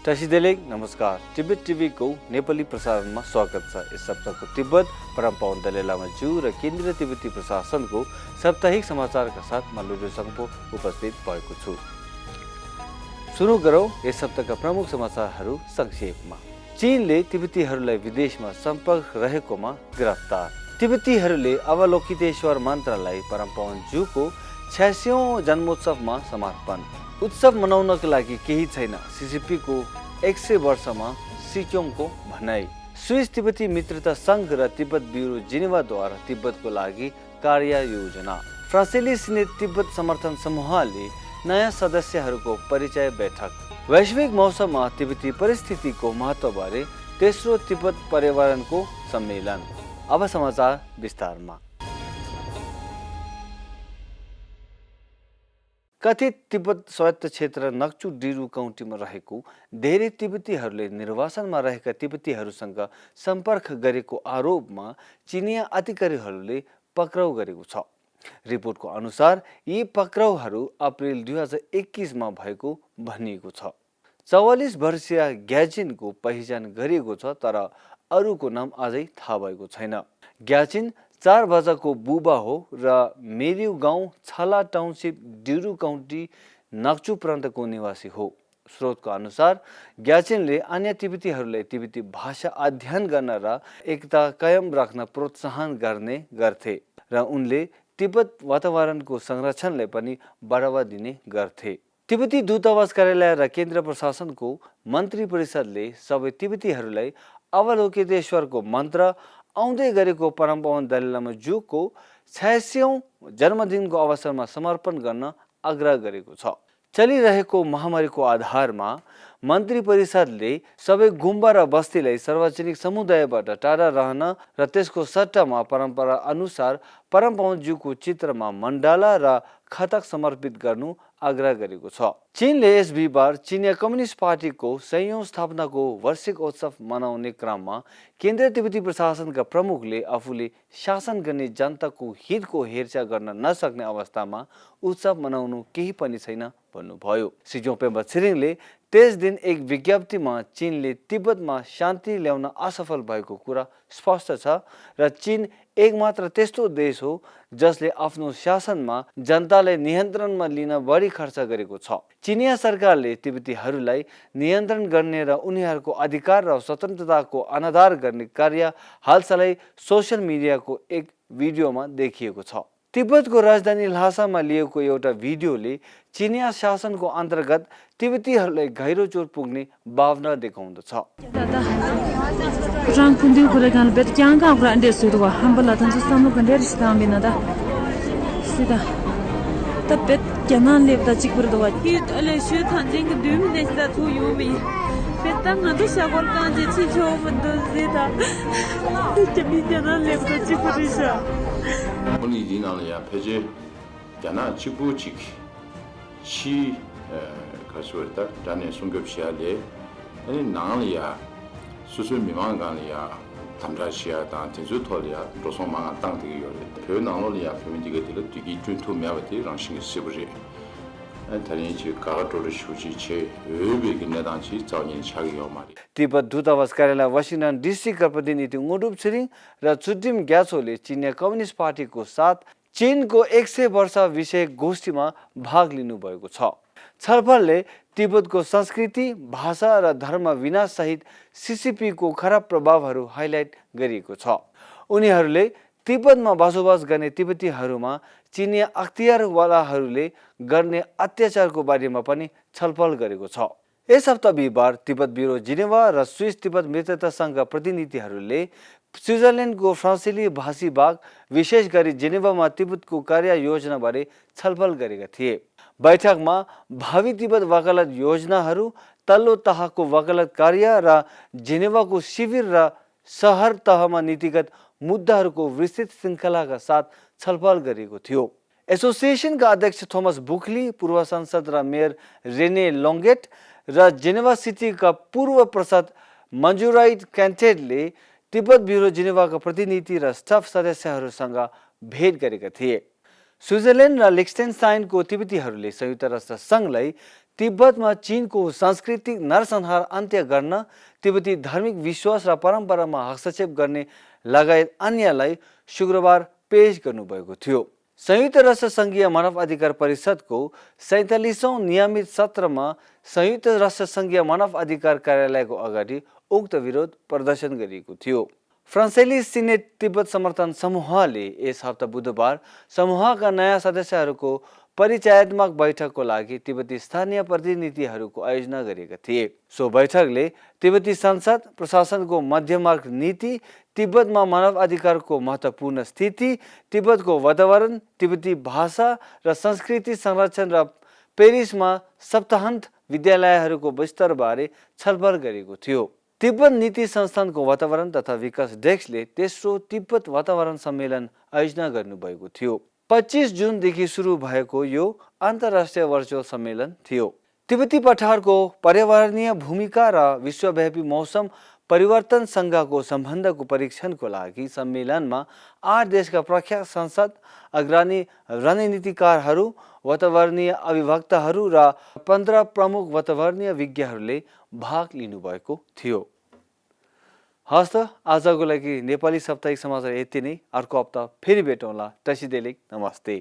टसिदेलेक नमस्कार तिब्बत टिभी को नेपाली प्रसारणमा स्वागत छ। यस सप्ताहको तिब्बत परम्परा दलेलामा जू र केन्द्रीय तिब्बती प्रशासनको साप्ताहिक समाचारका साथ म लुडो सङ्पो उपस्थित भएको छु। सुरु गरौँ यस सप्ताहका प्रमुख समाचारहरू संक्षेपमा। चीनले तिब्बतीहरूलाई विदेशमा सम्पर्क रहेकोमा गिरफ्तार। तिब्बतीहरूले अवलोकितेश्वर मन्त्रलाई परम्परा जूको 86औं जन्मोत्सवमा समर्पण। उत्सव मनाउनका लागि केही छैन, सिसिपीको 100 वर्षमा सिक्योङको भनाई। स्विस तिब्बती मित्रता सङ्घ र तिब्बत ब्युरो जिनेवाद्वारा तिब्बतको लागि कार्ययोजना। फ्रान्सेली सिनेट तिब्बत समर्थन समूहले नयाँ सदस्यहरूको परिचय बैठक। वैश्विक मौसममा तिब्बती परिस्थितिको महत्त्वबारे तेस्रो तिब्बत पर्यावरणको सम्मेलन। अब समाचार विस्तारमा। कथित तिब्बत स्वायत्त क्षेत्र नक्चु डिरु काउन्टीमा रहेको धेरै तिब्बतीहरूले निर्वासनमा रहेका तिब्बतीहरूसँग सम्पर्क गरेको आरोपमा चिनिया अधिकारीहरूले पक्राउ गरेको छ। रिपोर्टको अनुसार यी पक्राउहरू अप्रिल 2021मा भएको भनिएको छ। 44 वर्षीय ग्याचिनको पहिचान गरिएको छ, तर अरूको नाम अझै थाहा भएको छैन। ग्याचिन 4 बजाको बुबा हो र मेरिउ गाउँ छला टाउनसिप डिरु काउन्टी नक्चु प्रान्तको निवासी हो। स्रोतको अनुसार ग्याचिनले अन्य तिब्बतीहरूलाई तिब्बती भाषा अध्ययन गर्न र एकता कायम राख्न प्रोत्साहन गर्ने गर्थे र उनले तिब्बत वातावरणको संरक्षणलाई पनि बढावा दिने गर्थे। तिब्बती दूतावास कार्यालय र केन्द्र प्रशासनको मन्त्री परिषदले सबै तिब्बतीहरूलाई अवलोकितेश्वरको मन्त्र आउँदै गरेको परम्परा दलेलामा जूको 86औं जन्मदिनको अवसरमा समर्पण गर्न आग्रह गरेको छ। चलिरहेको महामारीको आधारमा मन्त्री परिषदले सबै गुम्बा र बस्तीलाई सार्वजनिक समुदायबाट टाढा रहन र त्यसको सट्टामा परम्परा अनुसार परम्परा जूको चित्रमा मण्डला र खतक समर्पित गर्नु आग्रह गरेको छ। चीनले यस बिहिबार चिनिया कम्युनिस्ट पार्टीको 100औं स्थापनाको वार्षिक उत्सव मनाउने क्रममा केन्द्रीय तिब्बती प्रशासनका प्रमुखले आफूले शासन गर्ने जनताको हितको हेरचाह गर्न नसक्ने अवस्थामा उत्सव मनाउनु केही पनि छैन भन्नुभयो। श्री जोपेम्बा छिरिङले त्यस दिन एक विज्ञप्तिमा चीनले तिब्बतमा शान्ति ल्याउन असफल भएको कुरा स्पष्ट छ र चीन एकमात्र त्यस्तो देश हो जसले आफ्नो शासनमा जनतालाई नियन्त्रणमा लिन बढी खर्च गरेको छ। चिनिया सरकारले तिब्बतीहरूलाई नियन्त्रण गर्ने र उनीहरूको अधिकार र स्वतन्त्रताको अनादर गर्ने कार्य हालसालै सोसियल मिडियाको एक भिडियोमा देखिएको छ। तिब्बतको राजधानी ल्हासामा लिएको एउटा भिडियोले चिनिया शासनको अन्तर्गत तिब्बतीहरूलाई गहिरो चोट पुग्ने भावना देखाउँदछ। 오늘 이디나야 페제 야나 지부직 시 가수었다 자네 송급시야래 아니 나리야 수술 미망간이야 담자시야다 텐주토리야 도소망아 땅되게 요래 표현나로리야 표현디게들 뒤기 준토미아베티 랑싱이 시부지 안타리지 가가토르 슈지체 의베기 내단치 자원인 차기요 말이 तिब्बत दूतावास कार्यालय वासिङटन डिस्ट्रिक्टका प्रतिनिधि उडुप छिरिङ र चुडिम ग्याछोले चिनिया कम्युनिस्ट पार्टीको साथ चीनको 100 वर्ष विषय गोष्ठीमा भाग लिनुभएको छ। छलफलले तिब्बतको संस्कृति, भाषा र धर्म विनाश सहित सिसिपीको खराब प्रभावहरू हाइलाइट गरिएको छ। उनीहरूले तिब्बतमा बसोबास गर्ने तिब्बतीहरूमा चिनिया अख्तियारवालाहरूले गर्ने अत्याचारको बारेमा पनि छलफल गरेको छ। यस हप्ता बिहिबार तिब्बत ब्युरो जिनेवा र स्विस तिब्बत मित्रता सङ्घका प्रतिनिधिहरूले स्विजरल्यान्डको फ्रान्सेली भाषी भाग विशेष गरी जिनेवामा तिब्बतको कार्ययोजनाबारे छलफल गरेका थिए। बैठकमा भावी तिब्बत वकालत योजनाहरू, तल्लो तहको वकालत कार्य र जिनेवाको शिविर र सहर तहमा नीतिगत मुद्दाहरूको विस्तृत श्रृङ्खलाका साथ छलफल गरिएको थियो। एसोसिएसनका अध्यक्ष थोमस बुखली, पूर्व सांसद र मेयर रेने लोङ्गेट र जेनेवा सिटीका पूर्व प्रसाद मन्जुराइट क्यान्टेडले तिब्बत ब्युरो जिनेवाका प्रतिनिधि र स्टाफ सदस्यहरूसँग भेट गरेका थिए। स्विजरल्यान्ड र लिक्सटेनस्टाइनको तिब्बतीहरूले संयुक्त राष्ट्र सङ्घलाई तिब्बतमा चीनको सांस्कृतिक नरसंहार अन्त्य गर्न, तिब्बती धार्मिक विश्वास र परम्परामा हस्तक्षेप गर्ने लगायत अन्यलाई शुक्रबार पेश गर्नुभएको थियो। संयुक्त राष्ट्र संघीय मानव अधिकार परिषदको 47औं नियमित सत्रमा संयुक्त राष्ट्र संघीय मानव अधिकार कार्यालयको अगाडि उक्त विरोध प्रदर्शन गरिएको थियो। फ्रान्सेली सिनेट तिब्बत समर्थन समूहले यस हप्ता बुधबार समूहका नयाँ सदस्यहरूको परिचयात्मक बैठकको लागि तिब्बती स्थानीय प्रतिनिधिहरूको आयोजना गरेका थिए। सो बैठकले तिब्बती संसद प्रशासनको मध्यमार्ग नीति, तिब्बतमा मानव अधिकारको महत्त्वपूर्ण स्थिति, तिब्बतको वातावरण, तिब्बती भाषा र संस्कृति संरक्षण र पेरिसमा सप्ताहन्त विद्यालयहरूको विस्तारबारे छलफल गरेको थियो। तिब्बत नीति संस्थानको वातावरण तथा विकास डेस्कले तेस्रो तिब्बत वातावरण सम्मेलन आयोजना गर्नुभएको थियो। 25 जुनदेखि सुरु भएको यो अन्तर्राष्ट्रिय वर्चुअल सम्मेलन थियो। तिब्बती पठारको पर्यावरणीय भूमिका र विश्वव्यापी मौसम परिवर्तनसँगको सम्बन्धको परीक्षणको लागि सम्मेलनमा 8 देशका प्रख्यात संसद, अग्रणी रणनीतिकारहरू, वातावरणीय अभिवक्ताहरू र 15 प्रमुख वातावरणीय विज्ञहरूले भाग लिनुभएको थियो। हस्त आजको लागि नेपाली साप्ताहिक समाचार यति नै। अर्को हप्ता फेरि भेटौँला। तसिदेले नमस्ते।